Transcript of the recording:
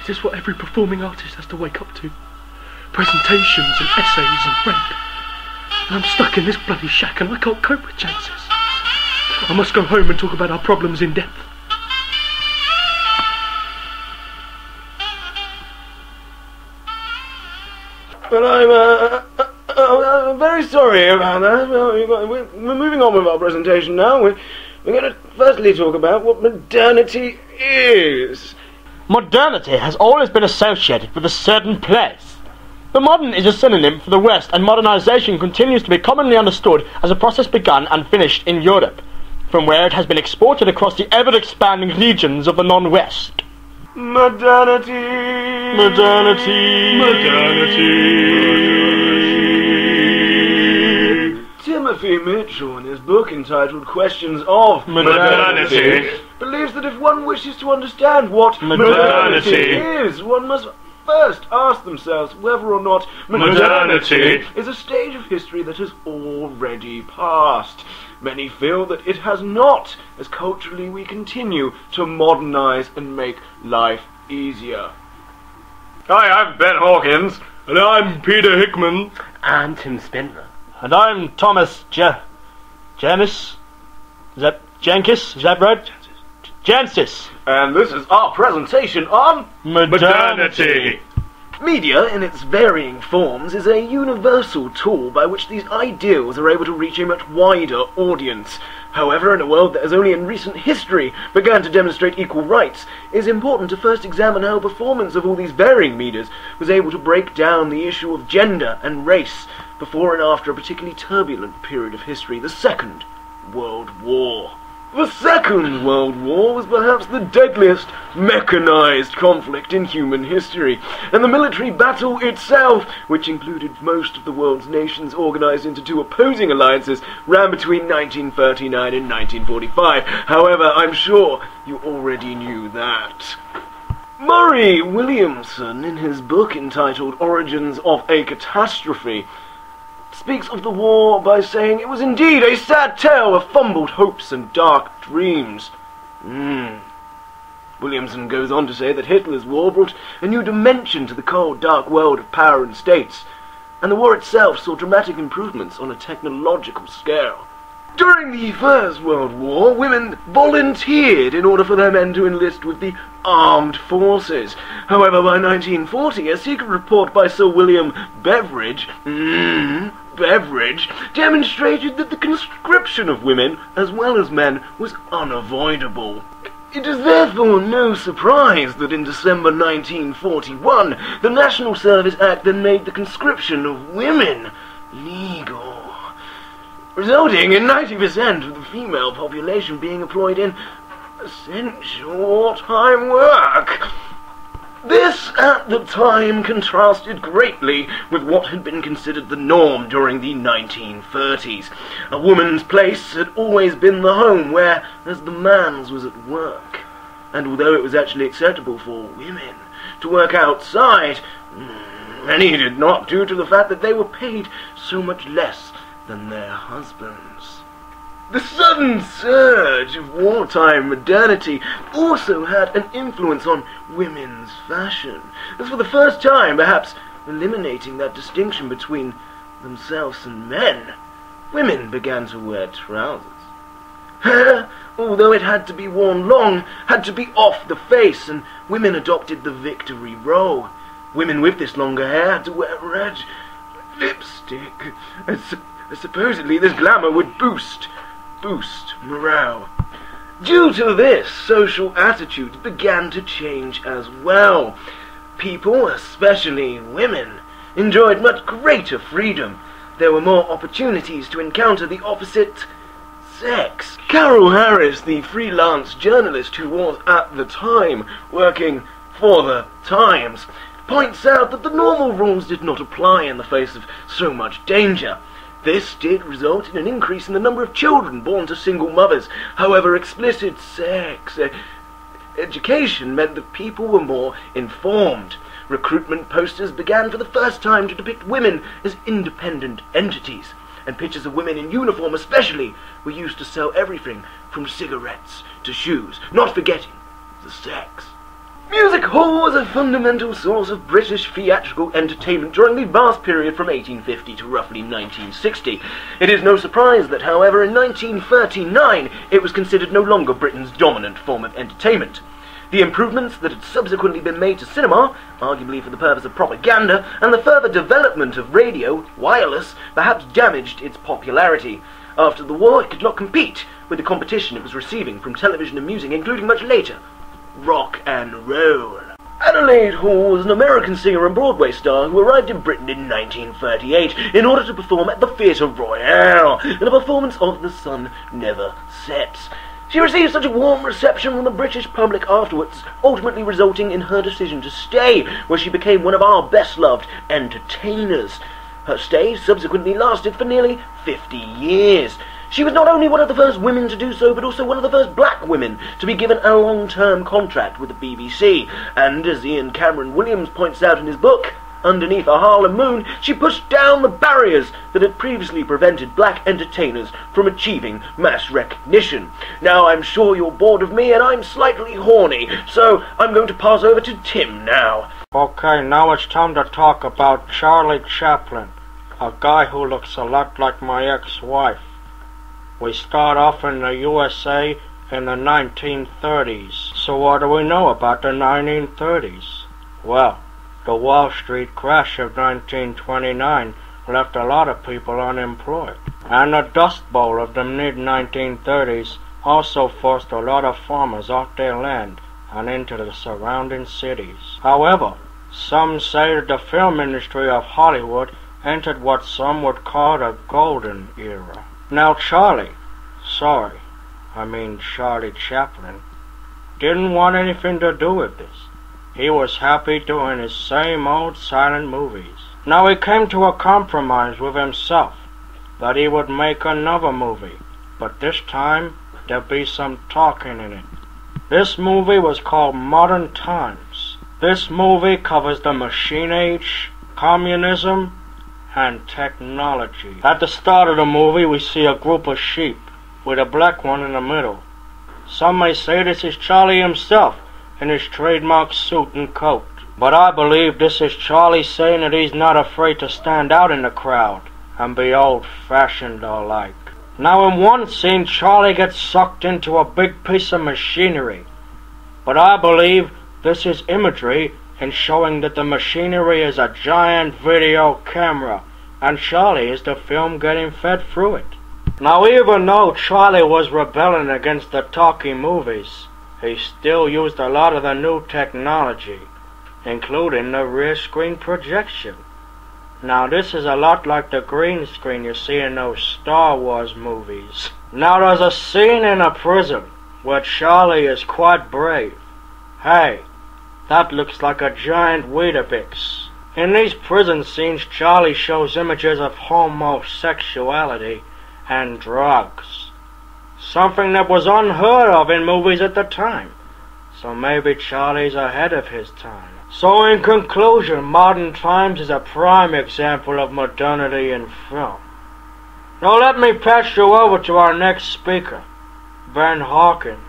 Is this what every performing artist has to wake up to? Presentations and essays and rape. And I'm stuck in this bloody shack and I can't cope with chances. I must go home and talk about our problems in depth. But I'm very sorry about that. We're moving on with our presentation now. We're going to firstly talk about what modernity is. Modernity has always been associated with a certain place. The modern is a synonym for the West, and modernization continues to be commonly understood as a process begun and finished in Europe, from where it has been exported across the ever-expanding regions of the non-West. Modernity. Modernity. Modernity. Timothy Mitchell, in his book entitled Questions of Modernity, believes that if one wishes to understand what modernity is, one must first ask themselves whether or not modernity is a stage of history that has already passed. Many feel that it has not, as culturally we continue to modernize and make life easier. Hi, I'm Ben Hawkins. And I'm Peter Hickman. I'm Tim Spindler. and I'm Thomas Janis. Is that Jenkins? Is that right? Jansis. And this is our presentation on Modernity. Media, in its varying forms, is a universal tool by which these ideals are able to reach a much wider audience. However, in a world that has only in recent history begun to demonstrate equal rights, it is important to first examine how performance of all these varying medias was able to break down the issue of gender and race before and after a particularly turbulent period of history, the Second World War. The Second World War was perhaps the deadliest mechanized conflict in human history, and the military battle itself, which included most of the world's nations organized into two opposing alliances, ran between 1939 and 1945. However, I'm sure you already knew that. Murray Williamson, in his book entitled Origins of a Catastrophe, speaks of the war by saying it was indeed a sad tale of fumbled hopes and dark dreams. Williamson goes on to say that Hitler's war brought a new dimension to the cold, dark world of power and states, and the war itself saw dramatic improvements on a technological scale. During the First World War, women volunteered in order for their men to enlist with the armed forces. However, by 1940, a secret report by Sir William Beveridge demonstrated that the conscription of women, as well as men, was unavoidable. It is therefore no surprise that in December 1941, the National Service Act then made the conscription of women legal, resulting in 90% of the female population being employed in essential wartime work. This, at the time, contrasted greatly with what had been considered the norm during the 1930s. A woman's place had always been the home, whereas the man's was at work. And although it was actually acceptable for women to work outside, many did not, due to the fact that they were paid so much less than their husbands. The sudden surge of wartime modernity also had an influence on women's fashion, as for the first time, perhaps eliminating that distinction between themselves and men, women began to wear trousers. Hair, although it had to be worn long, had to be off the face, and women adopted the victory role. Women with this longer hair had to wear red lipstick, and supposedly this glamour would boost morale. Due to this, social attitudes began to change as well. People, especially women, enjoyed much greater freedom. There were more opportunities to encounter the opposite sex. Carol Harris, the freelance journalist who was at the time working for the Times, points out that the normal rules did not apply in the face of so much danger. This did result in an increase in the number of children born to single mothers. However, explicit sex education meant that people were more informed. Recruitment posters began for the first time to depict women as independent entities, and pictures of women in uniform especially were used to sell everything from cigarettes to shoes, not forgetting the sex. Music hall was a fundamental source of British theatrical entertainment during the vast period from 1850 to roughly 1960. It is no surprise that, however, in 1939 it was considered no longer Britain's dominant form of entertainment. The improvements that had subsequently been made to cinema, arguably for the purpose of propaganda, and the further development of radio, wireless, perhaps damaged its popularity. After the war, it could not compete with the competition it was receiving from television and music, including much later, rock and roll. Adelaide Hall was an American singer and Broadway star who arrived in Britain in 1938 in order to perform at the Theatre Royal in a performance of The Sun Never Sets. She received such a warm reception from the British public afterwards, ultimately resulting in her decision to stay, where she became one of our best-loved entertainers. Her stay subsequently lasted for nearly 50 years. She was not only one of the first women to do so, but also one of the first black women to be given a long-term contract with the BBC. And as Ian Cameron Williams points out in his book, Underneath a Harlem Moon, she pushed down the barriers that had previously prevented black entertainers from achieving mass recognition. Now, I'm sure you're bored of me and I'm slightly horny, so I'm going to pass over to Tim now. Okay, now it's time to talk about Charlie Chaplin, a guy who looks a lot like my ex-wife. We start off in the USA in the 1930s. So what do we know about the 1930s? Well, the Wall Street crash of 1929 left a lot of people unemployed. And the Dust Bowl of the mid-1930s also forced a lot of farmers off their land and into the surrounding cities. However, some say that the film industry of Hollywood entered what some would call the golden era. Now Charlie Chaplin, didn't want anything to do with this. He was happy doing his same old silent movies. Now he came to a compromise with himself that he would make another movie, but this time there'd be some talking in it. This movie was called Modern Times. This movie covers the machine age, communism, and technology. At the start of the movie we see a group of sheep with a black one in the middle. Some may say this is Charlie himself in his trademark suit and coat. But I believe this is Charlie saying that he's not afraid to stand out in the crowd and be old-fashioned or like. Now in one scene Charlie gets sucked into a big piece of machinery. But I believe this is imagery in showing that the machinery is a giant video camera and Charlie is the film getting fed through it. Now even though Charlie was rebelling against the talkie movies, he still used a lot of the new technology, including the rear screen projection. Now this is a lot like the green screen you see in those Star Wars movies. Now there's a scene in a prison where Charlie is quite brave. Hey, that looks like a giant Weetabix. In these prison scenes Charlie shows images of homosexuality and drugs. Something that was unheard of in movies at the time. So maybe Charlie's ahead of his time. So in conclusion, Modern Times is a prime example of modernity in film. Now let me pass you over to our next speaker, Ben Hawkins.